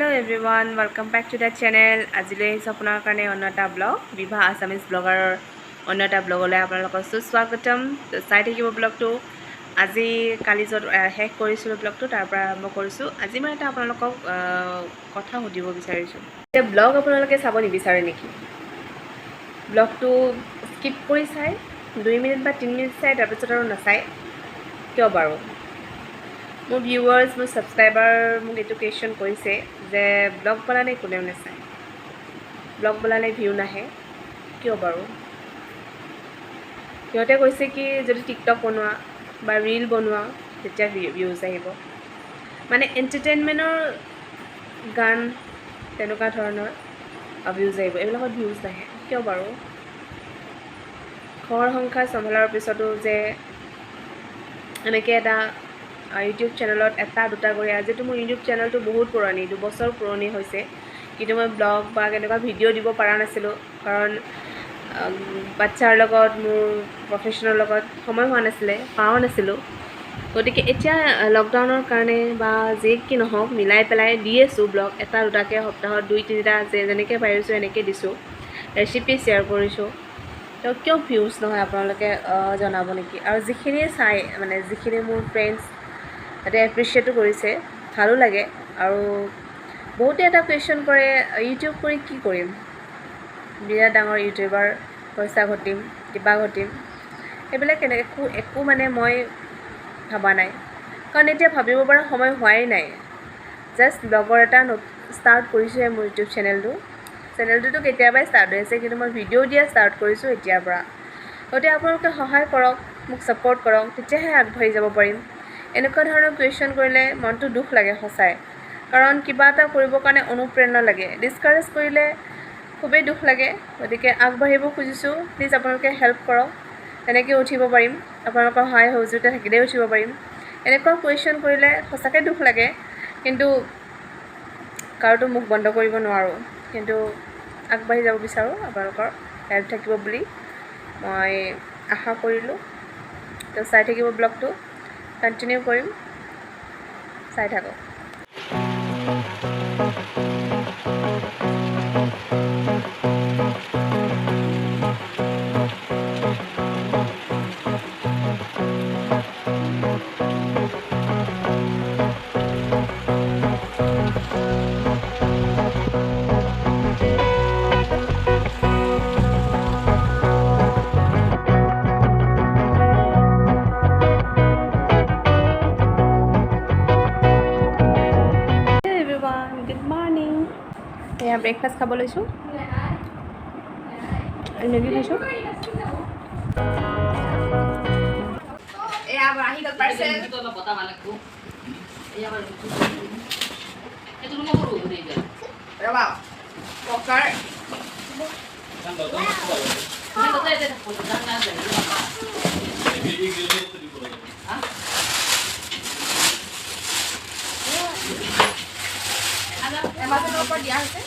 Hello everyone, welcome back to the channel. আজিলৈ আপোনাৰ কাৰণে অন্যটা ব্লগ বিভা আসামিজ ব্লগাৰৰ অন্যটা ব্লগলৈ আপোনালোকক স্বাগতম। চাই থাকিব ব্লগটো। আজি কালি যত শেষ কৰিছিলোঁ ব্লগটো তাৰ পৰা আৰম্ভ কৰিছোঁ। আজি মই এটা আপোনালোকক কথা সুধিব বিচাৰিছোঁ যে ব্লগ আপোনালোকে চাব নিবিচাৰে নেকি? ব্লগটো স্কিপ কৰি চাই 2 মিনিট বা 3 মিনিট চাই তাৰপিছত আৰু নাচায় কিয় বাৰু? মোৰ ভিউৱাৰ্ছ মোৰ ছাবস্ক্ৰাইবাৰ মোক এইটো কুৱেশ্যন কৰিছে যে ব্লগ বনালে কোনেও নাচায়, ব্লগ বনালে ভিউ নাহে কিয় বাৰু? সিহঁতে কৈছে কি যদি টিকটক বনোৱা বা ৰীল বনোৱা তেতিয়া ভিউজ আহিব, মানে এণ্টাৰটেইনমেণ্টৰ গান তেনেকুৱা ধৰণৰ ভিউজ আহিব, এইবিলাকত ভিউজ নাহে কিয় বাৰু? ঘৰ সংসাৰ চম্ভালাৰ পিছতো যে এনেকৈ এটা ইউটিউব চেনেলত এটা দুটা কৰি, আজিতো মোৰ ইউটিউব চেনেলটো বহুত পুৰণি, 2 বছৰ পুৰণি হৈছে, কিন্তু মই ব্লগ বা কেনেকুৱা ভিডিঅ' দিব পৰা নাছিলোঁ কাৰণ বাচ্ছাৰ লগত মোৰ প্ৰফেশ্যনৰ লগত সময় হোৱা নাছিলে, পাওঁ নাছিলোঁ। গতিকে এতিয়া লকডাউনৰ কাৰণে বা যি কি নহওক মিলাই পেলাই দি আছোঁ ব্লগ, এটা দুটাকৈ সপ্তাহত 2-3টা আছে, যেনেকৈ পাৰিছোঁ এনেকৈ দিছোঁ, ৰেচিপি শ্বেয়াৰ কৰিছোঁ। তো কিয় ভিউজ নহয় আপোনালোকে জনাব নেকি? আৰু যিখিনি চাই মানে যিখিনি মোৰ ফ্ৰেণ্ডছ তাতে এপ্ৰিচিয়েটো কৰিছে, ভালো লাগে। আৰু বহুতে এটা কুৱেশ্যন কৰে ইউটিউব কৰি কি কৰিম, বিৰাট ডাঙৰ ইউটিউবাৰ, পইচা ঘটিম, কিবা ঘটিম, সেইবিলাক একো মানে মই ভবা নাই, কাৰণ এতিয়া ভাবিব পৰা সময় হোৱাই নাই। জাষ্ট ব্লগৰ এটা ষ্টাৰ্ট কৰিছোঁহে মোৰ ইউটিউব চেনেলটোতো কেতিয়াবাই ষ্টাৰ্ট হৈ আছে, কিন্তু মই ভিডিঅ' দিয়া ষ্টাৰ্ট কৰিছোঁ এতিয়াৰ পৰা। গতিকে আপোনালোকে সহায় কৰক, মোক ছাপোৰ্ট কৰক, তেতিয়াহে আগবাঢ়ি যাব পাৰিম। এনেকুৱা ধৰণৰ কুৱেশ্যন কৰিলে মনটো দুখ লাগে সঁচাই, কাৰণ কিবা এটা কৰিবৰ কাৰণে অনুপ্ৰেৰণা লাগে, ডিছকাৰেজ কৰিলে খুবেই দুখ লাগে। গতিকে আগবাঢ়িব খুজিছোঁ, প্লিজ আপোনালোকে হেল্প কৰক, তেনেকৈ উঠিব পাৰিম, আপোনালোকৰ সহায় সহযোগিতা থাকিলেই উঠিব পাৰিম। এনেকুৱা কুৱেশ্যন কৰিলে সঁচাকৈ দুখ লাগে, কিন্তু কাৰোতো মুখ বন্ধ কৰিব নোৱাৰোঁ, কিন্তু আগবাঢ়ি যাব বিচাৰোঁ, আপোনালোকৰ হেল্প থাকিব বুলি মই আশা কৰিলোঁ। তো চাই থাকিব ব্লগটো, কণ্টিনিউ কৰিম, চাই থাকক। Good morning. এয়া ব্ৰেকফাষ্ট খাব লৈছোঁ, মেগী খাইছোঁ। দিয়া হৈছে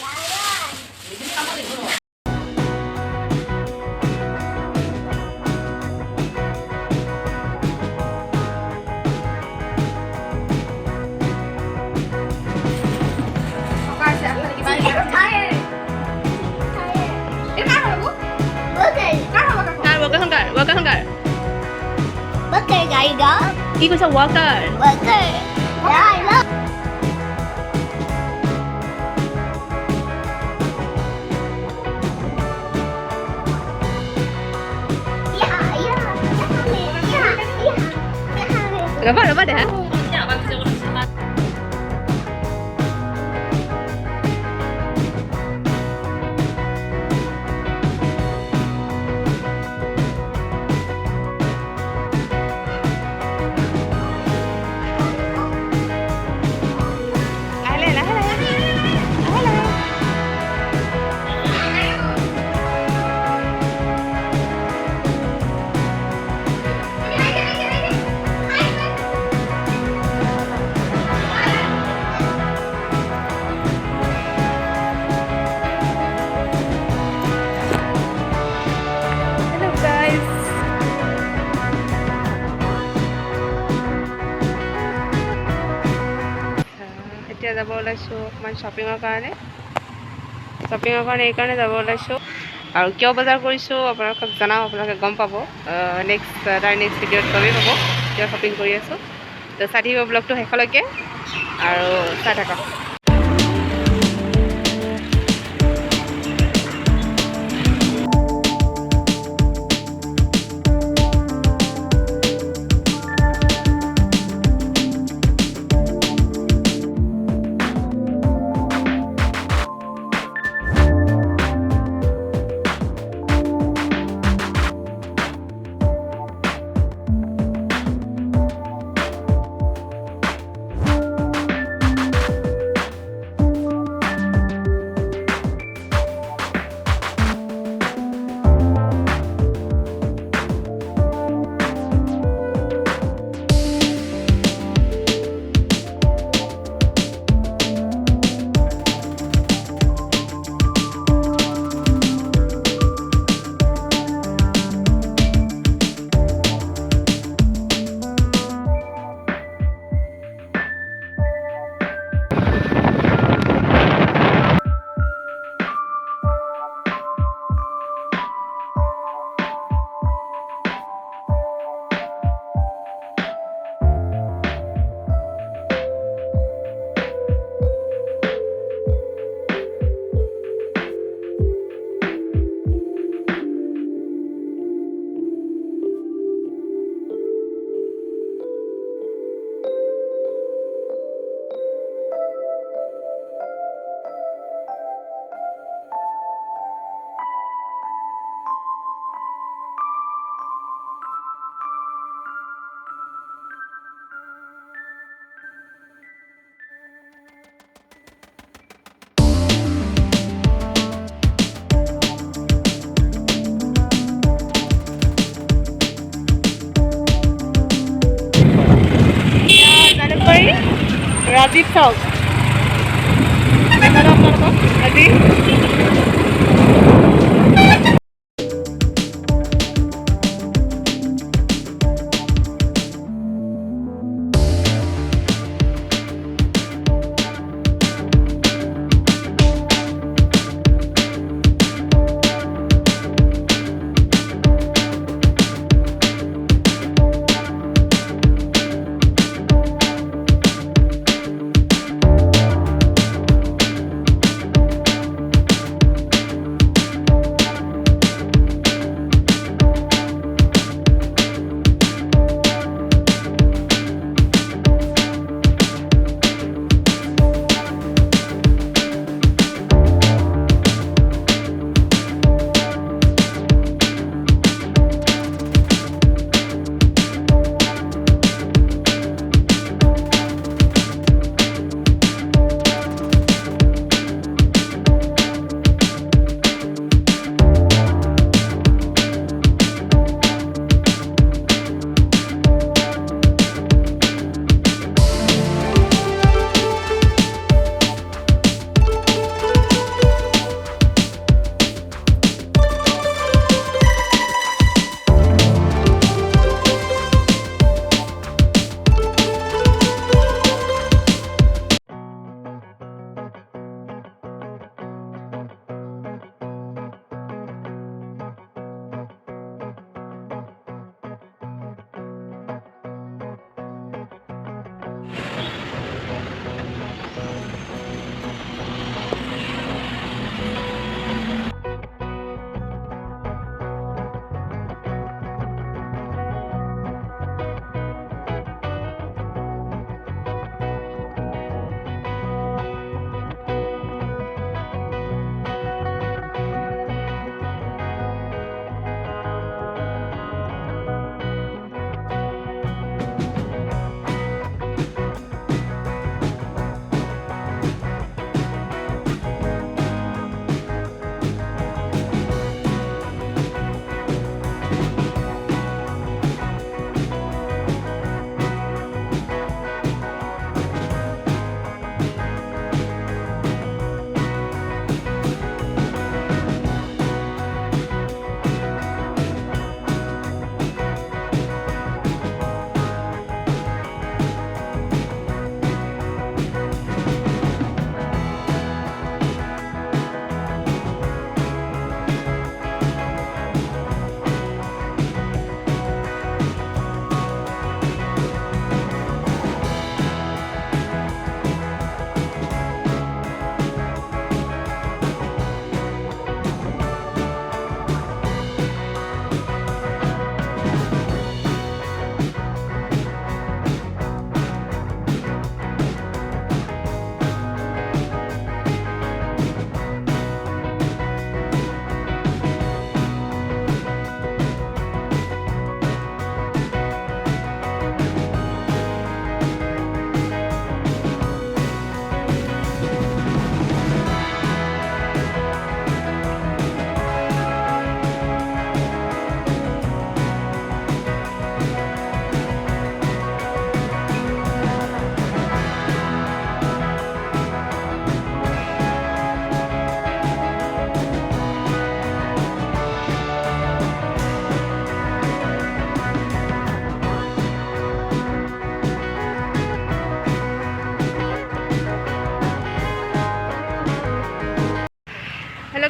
কি কৈছা? ৱাকাৰ ৰ'বা দেহা। এতিয়া যাব ওলাইছোঁ অকণমান শ্বপিঙৰ কাৰণে এইকাৰণে যাব ওলাইছোঁ আৰু কিয় বজাৰ কৰিছোঁ আপোনালোকক জনাওঁ আপোনালোকে গম পাব নেক্সট ভিডিঅ'ত গমেই পাব কিয় শ্বপিং কৰি আছোঁ তো চাই থাকিব ব্লগটো শেষলৈকে আৰু চাই থাকক ৰাজীৱ চাওক আজি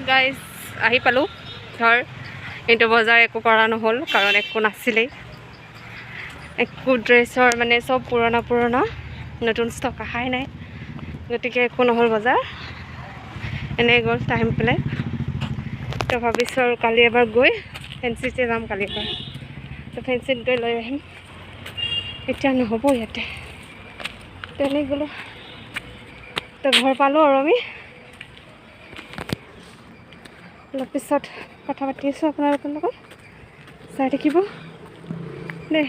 গাইজ আহি পালোঁ ঘৰ, কিন্তু বজাৰ একো কৰা নহ'ল কাৰণ একো নাছিলেই। একো ড্ৰেছৰ মানে চব পুৰণা, নতুন ষ্টক অহাই নাই, গতিকে একো নহ'ল বজাৰ, এনেই গ'ল টাইম পেলাই। তো ভাবিছোঁ আৰু কালি এবাৰ গৈ ফেঞ্চিতে যাম কালি এবাৰ, তো ফেঞ্চিত গৈ লৈ আহিম। এতিয়া নহ'ব ইয়াতে, তেনেই গ'লোঁ। তো ঘৰ পালোঁ আৰু আমি অলপ পিছত কথা পাতি আছোঁ আপোনালোকৰ লগত, চাই থাকিব দেই।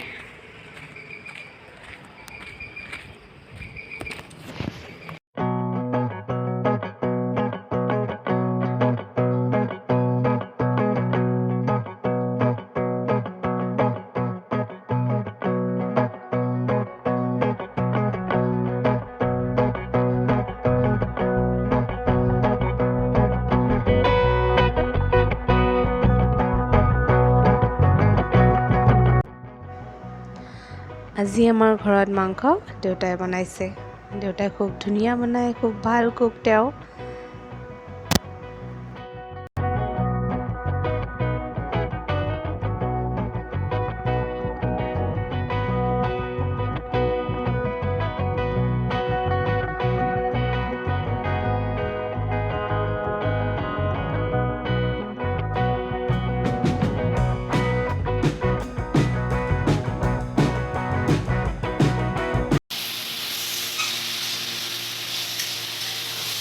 আজি আমাৰ ঘৰত মাংস দেউতাই বনাইছে। দেউতাই খুব ধুনীয়া বনায়, খুব ভাল কুক তেওঁ।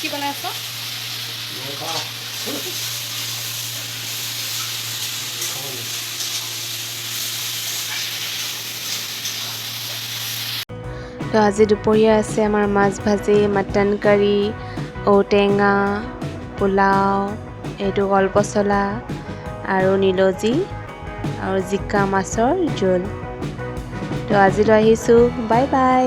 কি বনাই আছ? তো আজি দুপৰীয়া আছে আমাৰ মাছ ভাজি, মটন কাৰী, ঔটেঙা, পোলাও, এইটো কলপচলা আৰু নিলজি আৰু জিকা মাছৰ জোল। তো আজিলৈ আহিছোঁ, বাই বাই।